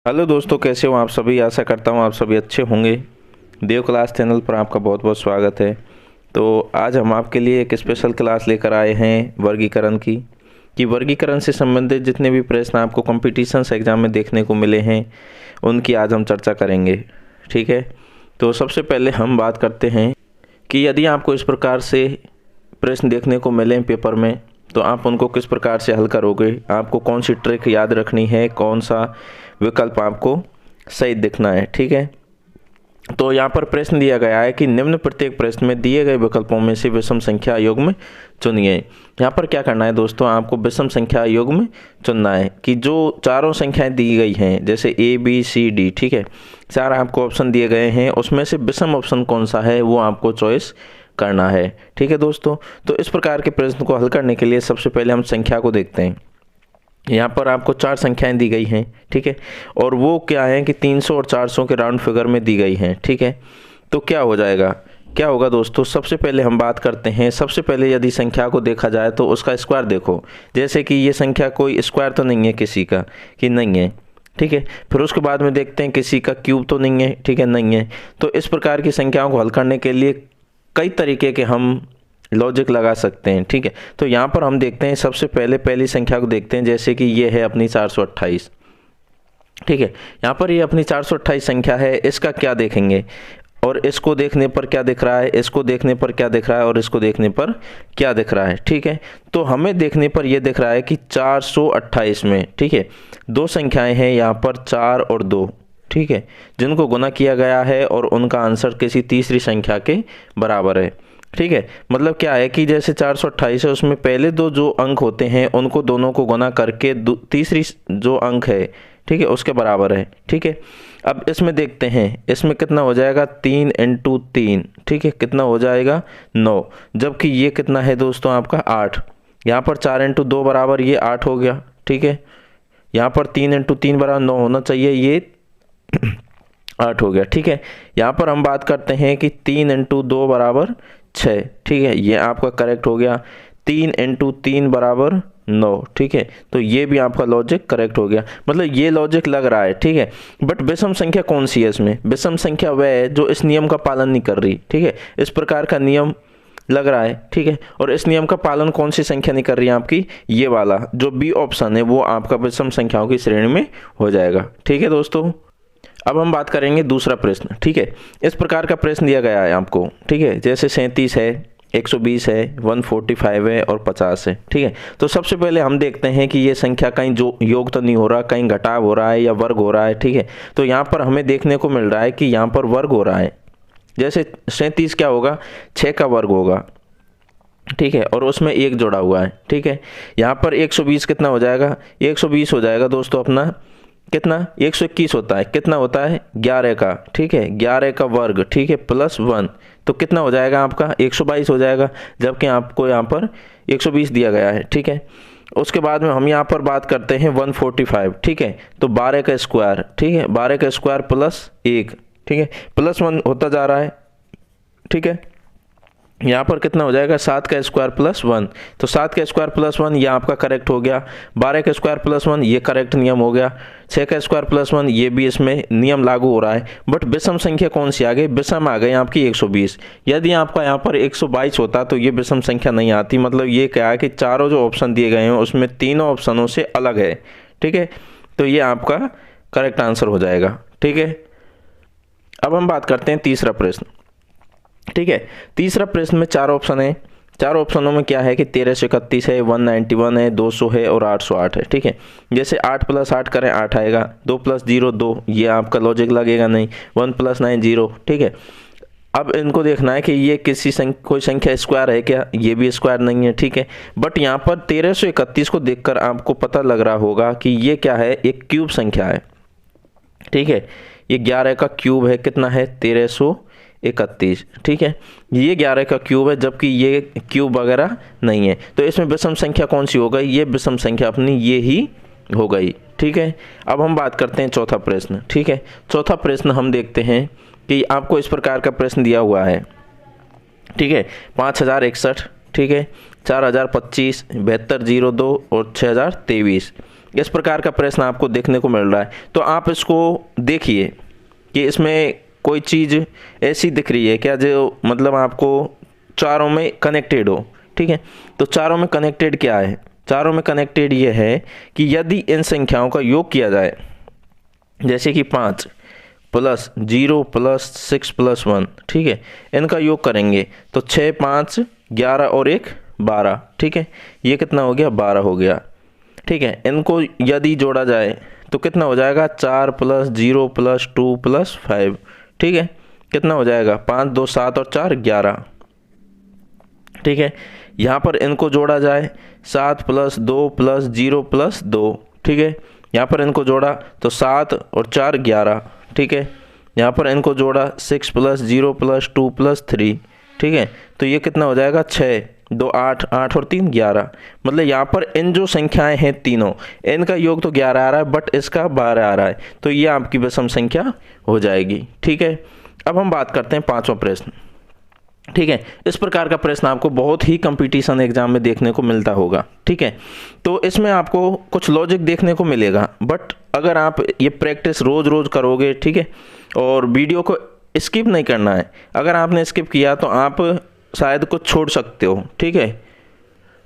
Hello दोस्तों, कैसे हो आप सभी। आशा करता हूँ आप सभी अच्छे होंगे। देव क्लास चैनल पर आपका बहुत बहुत स्वागत है। तो आज हम आपके लिए एक स्पेशल क्लास लेकर आए हैं वर्गीकरण की कि वर्गीकरण से संबंधित जितने भी प्रश्न आपको कॉम्पिटिशन्स एग्ज़ाम में देखने को मिले हैं उनकी आज हम चर्चा करेंगे। ठीक है, तो सबसे पहले हम बात करते हैं कि यदि आपको इस प्रकार से प्रश्न देखने को मिले पेपर में तो आप उनको किस प्रकार से हल करोगे, आपको कौन सी ट्रिक याद रखनी है, कौन सा विकल्प आपको सही दिखना है। ठीक है, तो यहाँ पर प्रश्न दिया गया है कि निम्न प्रत्येक प्रश्न में दिए गए विकल्पों में से विषम संख्या युग्म चुनिए। यहाँ पर क्या करना है दोस्तों, आपको विषम संख्या युग्म चुनना है कि जो चारों संख्याएं दी गई हैं, जैसे ए बी सी डी, ठीक है, चार आपको ऑप्शन दिए गए हैं, उसमें से विषम ऑप्शन कौन सा है वो आपको चॉइस करना है। ठीक है दोस्तों, तो इस प्रकार के प्रश्न को हल करने के लिए सबसे पहले हम संख्या को देखते हैं। यहाँ पर आपको चार संख्याएं दी गई हैं, ठीक है, और वो क्या है कि 300 और 400 के राउंड फिगर में दी गई हैं। ठीक है, तो क्या हो जाएगा, क्या होगा दोस्तों, सबसे पहले हम बात करते हैं। सबसे पहले यदि संख्या को देखा जाए तो उसका स्क्वायर देखो, जैसे कि ये संख्या कोई स्क्वायर तो नहीं है किसी का, कि नहीं है। ठीक है, फिर उसके बाद में देखते हैं किसी का क्यूब तो नहीं है, ठीक है, नहीं है। तो इस प्रकार की संख्याओं को हल करने के लिए कई तरीके के हम लॉजिक लगा सकते हैं। ठीक है, तो यहाँ पर हम देखते हैं सबसे पहले पहली संख्या को देखते हैं, जैसे कि ये है अपनी 428। ठीक है, यहाँ पर ये अपनी 428 संख्या है, इसका क्या देखेंगे, और इसको देखने पर क्या दिख रहा है, इसको देखने पर क्या दिख रहा है, और इसको देखने पर क्या दिख रहा है। ठीक है, तो हमें देखने पर यह दिख रहा है कि 428 में, ठीक है, दो संख्याएं हैं यहाँ पर 4 और 2, ठीक है, जिनको गुना किया गया है और उनका आंसर किसी तीसरी संख्या के बराबर है। ठीक है, मतलब क्या है कि जैसे 428 है, उसमें पहले दो जो अंक होते हैं उनको दोनों को गुना करके तीसरी जो अंक है, ठीक है, उसके बराबर है। ठीक है, अब इसमें देखते हैं, इसमें कितना हो जाएगा, 3 × 3, ठीक है, कितना हो जाएगा 9, जबकि ये कितना है दोस्तों आपका 8। यहाँ पर 4 × 2 बराबर ये 8 हो गया। ठीक है, यहाँ पर 3 × 3 बराबर 9 होना चाहिए, ये 8 हो गया। ठीक है, यहाँ पर हम बात करते हैं कि 3 × 2 बराबर 6, ठीक है, ये आपका करेक्ट हो गया। 3 × 3 बराबर 9, ठीक है, तो ये भी आपका लॉजिक करेक्ट हो गया, मतलब ये लॉजिक लग रहा है। ठीक है, बट विषम संख्या कौन सी है इसमें, विषम संख्या वह है जो इस नियम का पालन नहीं कर रही। ठीक है, इस प्रकार का नियम लग रहा है। ठीक है, और इस नियम का पालन कौन सी संख्या नहीं कर रही है, आपकी ये वाला जो बी ऑप्शन है वो आपका विषम संख्याओं की श्रेणी में हो जाएगा। ठीक है दोस्तों, अब हम बात करेंगे दूसरा प्रश्न। ठीक है, इस प्रकार का प्रश्न दिया गया है आपको, ठीक है, जैसे 37 है, 120 है, 145 है और 50 है। ठीक है, तो सबसे पहले हम देखते हैं कि ये संख्या कहीं जो योग तो नहीं हो रहा, कहीं घटाव हो रहा है या वर्ग हो रहा है। ठीक है, तो यहाँ पर हमें देखने को मिल रहा है कि यहाँ पर वर्ग हो रहा है। जैसे 37 क्या होगा, 6 का वर्ग होगा, ठीक है, और उसमें 1 जोड़ा हुआ है। ठीक है, यहाँ पर 120 कितना हो जाएगा, 120 हो जाएगा दोस्तों अपना कितना, 121 होता है, कितना होता है 11 का, ठीक है, 11 का वर्ग, ठीक है, +1, तो कितना हो जाएगा आपका 122 हो जाएगा, जबकि आपको यहाँ पर 120 दिया गया है। ठीक है, उसके बाद में हम यहाँ पर बात करते हैं 145, ठीक है, तो 12 का स्क्वायर, ठीक है, 12 का स्क्वायर +1, ठीक है, +1 होता जा रहा है। ठीक है, यहाँ पर कितना हो जाएगा, 7 का स्क्वायर +1, तो 7 का स्क्वायर +1 ये आपका करेक्ट हो गया। 12 का स्क्वायर +1 ये करेक्ट नियम हो गया। 6 का स्क्वायर +1 ये भी इसमें नियम लागू हो रहा है। बट विषम संख्या कौन सी आ गई, विषम आ गई आपकी 120। यदि आपका यहाँ पर 122 होता तो ये विषम संख्या नहीं आती। मतलब ये क्या है कि चारों जो ऑप्शन दिए गए हैं उसमें तीनों ऑप्शनों से अलग है। ठीक है, तो ये आपका करेक्ट आंसर हो जाएगा। ठीक है, अब हम बात करते हैं तीसरा प्रश्न। ठीक है, तीसरा प्रश्न में 4 ऑप्शन है। 4 ऑप्शनों में क्या है कि 13 से 31 है, 191 है, 200 है और 808 है। ठीक है, जैसे 8 + 8 करें 8 आएगा, 2 + 0 2, ये आपका लॉजिक लगेगा नहीं, 1 + 9 0। ठीक है, अब इनको देखना है कि ये कोई संख्या स्क्वायर है क्या, ये भी स्क्वायर नहीं है। ठीक है, बट यहाँ पर 13 से 31 को देखकर आपको पता लग रहा होगा कि ये क्या है, एक क्यूब संख्या है। ठीक है, ये 11 का क्यूब है, कितना है 1331। ठीक है, ये 11 का क्यूब है, जबकि ये क्यूब वगैरह नहीं है। तो इसमें विषम संख्या कौन सी हो गई, ये विषम संख्या अपनी ये ही हो गई। ठीक है, अब हम बात करते हैं चौथा प्रश्न। ठीक है, चौथा प्रश्न हम देखते हैं कि आपको इस प्रकार का प्रश्न दिया हुआ है। ठीक है, 5061, ठीक है, 4025, 7202 और 6023। इस प्रकार का प्रश्न आपको देखने को मिल रहा है। तो आप इसको देखिए कि इसमें कोई चीज़ ऐसी दिख रही है क्या जो मतलब आपको चारों में कनेक्टेड हो। ठीक है, तो चारों में कनेक्टेड क्या है? चारों में कनेक्टेड ये है कि यदि इन संख्याओं का योग किया जाए, जैसे कि 5 प्लस 0 प्लस 6 प्लस 1, ठीक है, इनका योग करेंगे तो 6 5 11 और 1 12, ठीक है, ये कितना हो गया? 12 हो गया। ठीक है, इनको यदि जोड़ा जाए तो कितना हो जाएगा? 4 प्लस 0 प्लस 2 प्लस 5, ठीक है, कितना हो जाएगा? 5 2 7 और 4 11। ठीक है, यहाँ पर इनको जोड़ा जाए 7 प्लस 2 प्लस 0 प्लस 2, ठीक है, यहाँ पर इनको जोड़ा तो 7 और 4 11, ठीक है, यहाँ पर इनको जोड़ा 6 प्लस 0 प्लस 2 प्लस 3, ठीक है, तो ये कितना हो जाएगा? 6 2 8 8 और 3 11। मतलब यहाँ पर इन जो संख्याएं हैं तीनों, इनका योग तो 11 आ रहा है बट इसका 12 आ रहा है, तो ये आपकी विषम संख्या हो जाएगी। ठीक है, अब हम बात करते हैं पांचवा प्रश्न। ठीक है, इस प्रकार का प्रश्न आपको बहुत ही कंपटीशन एग्जाम में देखने को मिलता होगा। ठीक है, तो इसमें आपको कुछ लॉजिक देखने को मिलेगा, बट अगर आप ये प्रैक्टिस रोज रोज करोगे, ठीक है, और वीडियो को स्किप नहीं करना है। अगर आपने स्किप किया तो आप शायद कुछ छोड़ सकते हो। ठीक है,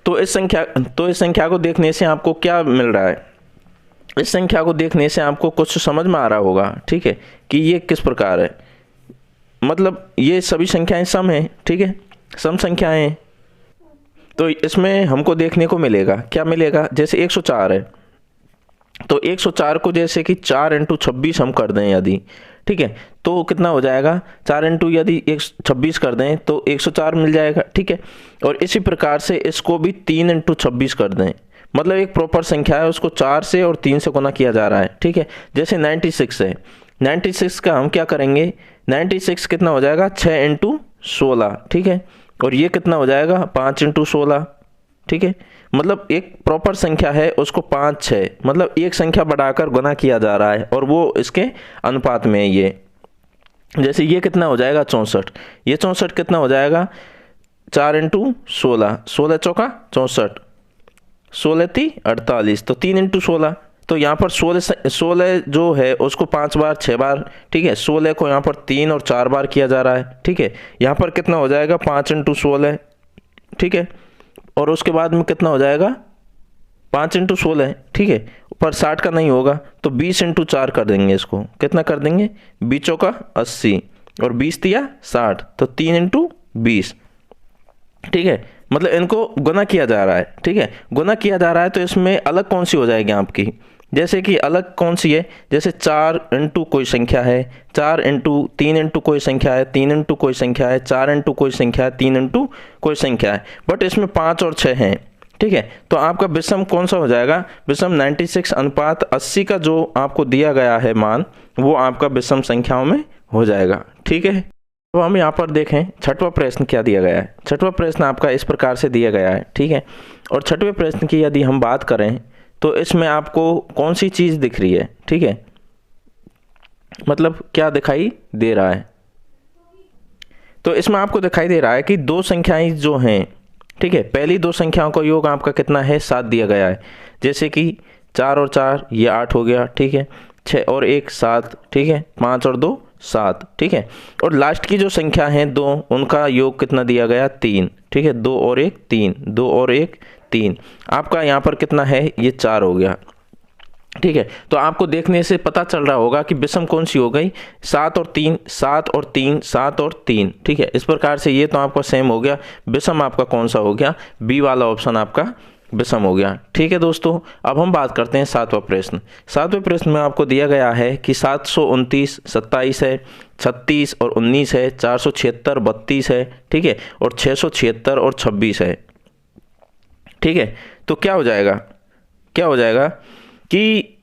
तो इस संख्या को देखने से आपको क्या मिल रहा है? इस संख्या को देखने से आपको कुछ समझ में आ रहा होगा, ठीक है, कि ये किस प्रकार है। मतलब ये सभी संख्याएं सम हैं, ठीक है, सम संख्याएं हैं। तो इसमें हमको देखने को मिलेगा, क्या मिलेगा? जैसे 104 है, तो 104 को जैसे कि 4 × 26 हम कर दें यदि, ठीक है, तो कितना हो जाएगा? 4 × यदि 26 कर दें तो 104 मिल जाएगा। ठीक है, और इसी प्रकार से इसको भी 3 × 26 कर दें, मतलब एक प्रॉपर संख्या है, उसको 4 से और 3 से गुना किया जा रहा है। ठीक है, जैसे 96 है, 96 का हम क्या करेंगे? 96 कितना हो जाएगा? 6 × 16, ठीक है, और ये कितना हो जाएगा? 5 × 16, ठीक है, मतलब एक प्रॉपर संख्या है, उसको 5 6 मतलब एक संख्या बढ़ाकर गुना किया जा रहा है और वो इसके अनुपात में है ये। जैसे ये कितना हो जाएगा? 64, ये 64 कितना हो जाएगा? 4 × 16, 16 चौका 64, 16 × 48, तो 3 × 16, तो यहाँ पर 16 जो है उसको 5 बार 6 बार, ठीक है, 16 को यहाँ पर 3 और 4 बार किया जा रहा है। ठीक है, यहाँ पर कितना हो जाएगा? 5 × 16, ठीक है, और उसके बाद में कितना हो जाएगा? 5 × 16, ठीक है, पर 60 का नहीं होगा तो 20 × 4 कर देंगे। इसको कितना कर देंगे? 20 चौका 80 और 20 तिया 60, तो 3 × 20, ठीक है, मतलब इनको गुना किया जा रहा है। ठीक है, गुना किया जा रहा है, तो इसमें अलग कौन सी हो जाएगी आपकी? जैसे कि अलग कौन सी है? जैसे 4 × कोई संख्या है, 4 × 3 × कोई संख्या है, 3 × कोई संख्या है, 4 × कोई संख्या है, 3 × कोई संख्या है, बट इसमें 5 और 6 हैं। ठीक है, तो आपका विषम कौन सा हो जाएगा? विषम 96:80 का जो आपको दिया गया है मान, वो आपका विषम संख्याओं में हो जाएगा। ठीक है, तो हम यहाँ पर देखें छठवां प्रश्न क्या दिया गया है। छठवां प्रश्न आपका इस प्रकार से दिया गया है। ठीक है, और छठवें प्रश्न की यदि हम बात करें तो इसमें आपको कौन सी चीज़ दिख रही है? ठीक है, मतलब क्या दिखाई दे रहा है? तो इसमें आपको दिखाई दे रहा है कि दो संख्याएं जो हैं, ठीक है, पहली दो संख्याओं का योग आपका कितना है? 7 दिया गया है। जैसे कि 4 और 4 ये 8 हो गया, ठीक है, 6 और 1 7, ठीक है, 5 और 2 7, ठीक है, और लास्ट की जो संख्या है 2, उनका योग कितना दिया गया? 3, ठीक है, 2 और 1 3, 2 और 1 3, आपका यहाँ पर कितना है? ये 4 हो गया। ठीक है, तो आपको देखने से पता चल रहा होगा कि विषम कौन सी हो गई? 7 और 3 7 और 3 7 और 3, ठीक है, इस प्रकार से ये तो आपका सेम हो गया। विषम आपका कौन सा हो गया? बी वाला ऑप्शन आपका विषम हो गया। ठीक है दोस्तों, अब हम बात करते हैं सातवां प्रश्न। सातवें प्रश्न में आपको दिया गया है कि 729 27 है, 36 और 19 है, 476 32 है, ठीक है, और 676 और 26 है। ठीक है, तो क्या हो जाएगा? क्या हो जाएगा कि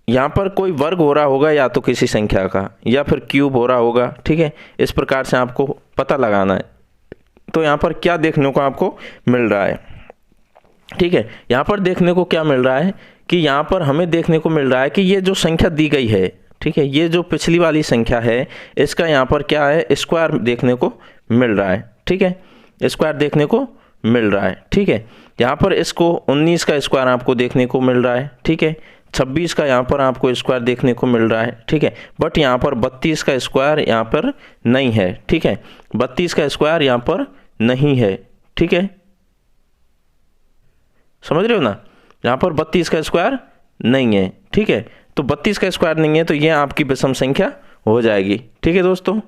यहाँ पर कोई वर्ग हो रहा होगा या तो किसी संख्या का, या फिर क्यूब हो रहा होगा। ठीक है, इस प्रकार से आपको पता लगाना है। तो यहाँ पर क्या देखने को आपको मिल रहा है? ठीक है, यहाँ पर देखने को क्या मिल रहा है कि यहाँ पर हमें देखने को मिल रहा है कि ये जो संख्या दी गई है, ठीक है, ये जो पिछली वाली संख्या है, इसका यहाँ पर क्या है? स्क्वायर देखने को मिल रहा है। ठीक है, स्क्वायर देखने को मिल रहा है। ठीक है, यहाँ पर इसको 19 का स्क्वायर आपको देखने को मिल रहा है, ठीक है। 26 का यहाँ पर आपको स्क्वायर देखने को मिल रहा है, ठीक है। बट यहाँ पर 32 का स्क्वायर यहाँ पर नहीं है, ठीक है। 32 का स्क्वायर यहाँ पर नहीं है, ठीक है, समझ रहे हो ना। यहाँ पर 32 का स्क्वायर नहीं है, ठीक है। तो 32 का स्क्वायर नहीं है तो ये आपकी विषम संख्या हो जाएगी, ठीक है दोस्तों।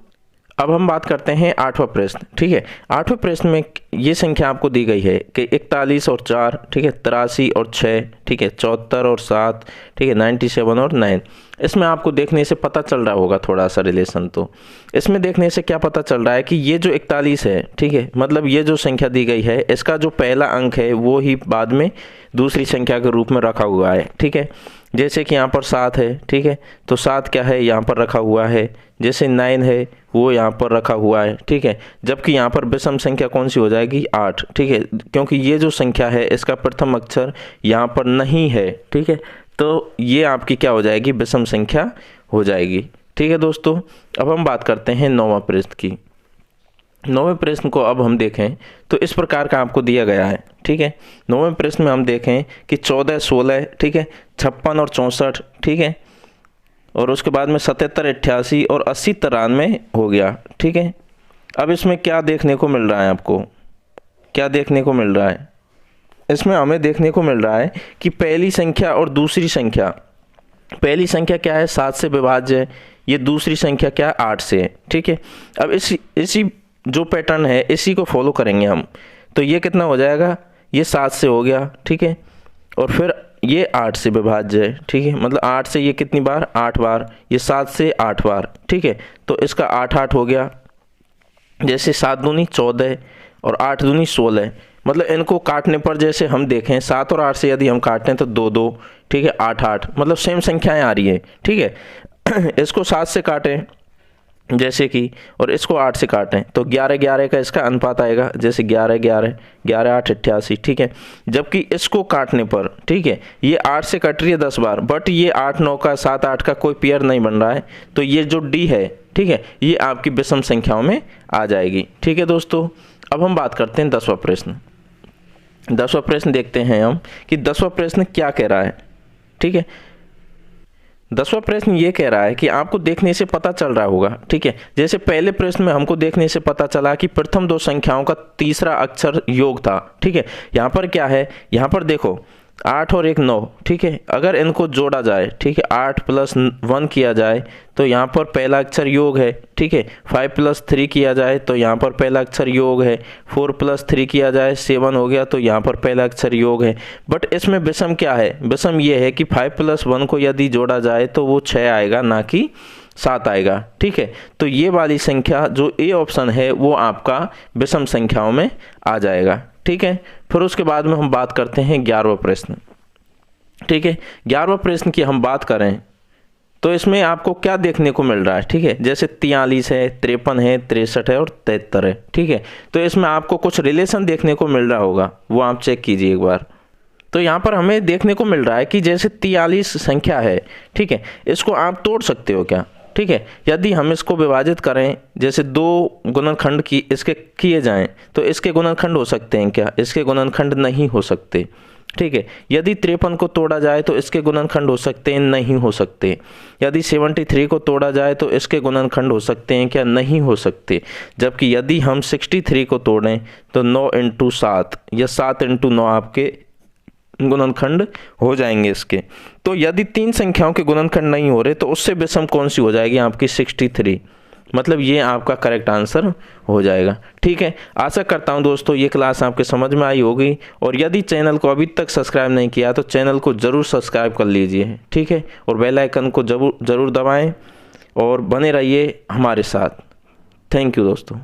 अब हम बात करते हैं 8वां प्रश्न, ठीक है। 8वें प्रश्न में ये संख्या आपको दी गई है कि 41 और 4, ठीक है, 83 और 6, ठीक है, 74 और 7, ठीक है, 97 और 9। इसमें आपको देखने से पता चल रहा होगा थोड़ा सा रिलेशन। तो इसमें देखने से क्या पता चल रहा है कि ये जो 41 है, ठीक है, मतलब ये जो संख्या दी गई है इसका जो पहला अंक है वो ही बाद में दूसरी संख्या के रूप में रखा हुआ है, ठीक है। जैसे कि यहाँ पर 7 है, ठीक है, तो 7 क्या है, यहाँ पर रखा हुआ है। जैसे 9 है वो यहाँ पर रखा हुआ है, ठीक है। जबकि यहाँ पर विषम संख्या कौन सी हो जाएगी, 8, ठीक है, क्योंकि ये जो संख्या है इसका प्रथम अक्षर यहाँ पर नहीं है, ठीक है। तो ये आपकी क्या हो जाएगी, विषम संख्या हो जाएगी, ठीक है दोस्तों। अब हम बात करते हैं 9वां प्रश्न की। 9वें प्रश्न को अब हम देखें तो इस प्रकार का आपको दिया गया है, ठीक है। 9वें प्रश्न में हम देखें कि 14, 16, ठीक है, 56 और 64, ठीक है, और उसके बाद में 77, 88 और 80, 93 हो गया, ठीक है। अब इसमें क्या देखने को मिल रहा है, आपको क्या देखने को मिल रहा है, इसमें हमें देखने को मिल रहा है कि पहली संख्या और दूसरी संख्या, पहली संख्या क्या है, 7 से विभाज्य है, ये दूसरी संख्या क्या है, 8 से है, ठीक है। अब इसी जो पैटर्न है इसी को फॉलो करेंगे हम। तो ये कितना हो जाएगा, ये 7 से हो गया, ठीक है, और फिर ये 8 से विभाज्य है, ठीक है, मतलब 8 से ये कितनी बार, 8 बार, ये 7 से 8 बार, ठीक है। तो इसका 8 8 हो गया। जैसे 7 दूनी 14 और 8 दूनी 16, मतलब इनको काटने पर जैसे हम देखें 7 और 8 से यदि हम काटें तो 2 2, ठीक है, 8 8, मतलब सेम संख्याएं आ रही है, ठीक है। इसको 7 से काटें जैसे कि, और इसको 8 से काटें तो 11 11 का इसका अनुपात आएगा, जैसे 11 11, 11 8 88, ठीक है। जबकि इसको काटने पर, ठीक है, ये 8 से कट रही है 10 बार, बट ये 8 9 का 7 8 का कोई पेयर नहीं बन रहा है, तो ये जो डी है, ठीक है, ये आपकी विषम संख्याओं में आ जाएगी, ठीक है दोस्तों। अब हम बात करते हैं 10वां प्रश्न। 10वां प्रश्न देखते हैं हम कि 10वां प्रश्न क्या कह रहा है, ठीक है। 10वां प्रश्न ये कह रहा है कि आपको देखने से पता चल रहा होगा, ठीक है, जैसे पहले प्रश्न में हमको देखने से पता चला कि प्रथम दो संख्याओं का तीसरा अक्षर योग था, ठीक है। यहाँ पर क्या है, यहाँ पर देखो 8 और 1 9, ठीक है, अगर इनको जोड़ा जाए, ठीक है, 8 + 1 किया जाए तो यहाँ पर पहला अक्षर योग है, ठीक है। 5 + 3 किया जाए तो यहाँ पर पहला अक्षर योग है। 4 + 3 किया जाए 7 हो गया तो यहाँ पर पहला अक्षर योग है। बट इसमें विषम क्या है, विषम ये है कि 5 + 1 को यदि जोड़ा जाए तो वो 6 आएगा, ना कि 7 आएगा, ठीक है। तो ये वाली संख्या जो ए ऑप्शन है वो आपका विषम संख्याओं में आ जाएगा, ठीक है। फिर उसके बाद में हम बात करते हैं 11वां प्रश्न, ठीक है। 11वां प्रश्न की हम बात करें तो इसमें आपको क्या देखने को मिल रहा है, ठीक है, जैसे 43 है, 53 है, 63 है और 73 है, ठीक है। तो इसमें आपको कुछ रिलेशन देखने को मिल रहा होगा, वो आप चेक कीजिए एक बार। तो यहाँ पर हमें देखने को मिल रहा है कि जैसे 43 संख्या है, ठीक है, इसको आप तोड़ सकते हो क्या, ठीक है। यदि हम इसको विभाजित करें, जैसे 2 गुणनखंड की इसके किए जाएं तो इसके गुणनखंड हो सकते हैं क्या, इसके गुणनखंड नहीं हो सकते, ठीक है। यदि 53 को तोड़ा जाए तो इसके गुणनखंड हो सकते हैं, नहीं हो सकते। यदि 73 को तोड़ा जाए तो इसके गुणनखंड हो सकते हैं क्या, नहीं हो सकते। जबकि यदि हम 63 को तोड़ें तो 9 × 7 या 7 × 9 आपके गुणनखंड हो जाएंगे इसके। तो यदि 3 संख्याओं के गुणनखंड नहीं हो रहे तो उससे विषम कौन सी हो जाएगी, आपकी 63, मतलब ये आपका करेक्ट आंसर हो जाएगा, ठीक है। आशा करता हूँ दोस्तों ये क्लास आपके समझ में आई होगी, और यदि चैनल को अभी तक सब्सक्राइब नहीं किया तो चैनल को ज़रूर सब्सक्राइब कर लीजिए, ठीक है, और बेल आइकन को ज़रूर दबाएं और बने रहिए हमारे साथ। थैंक यू दोस्तों।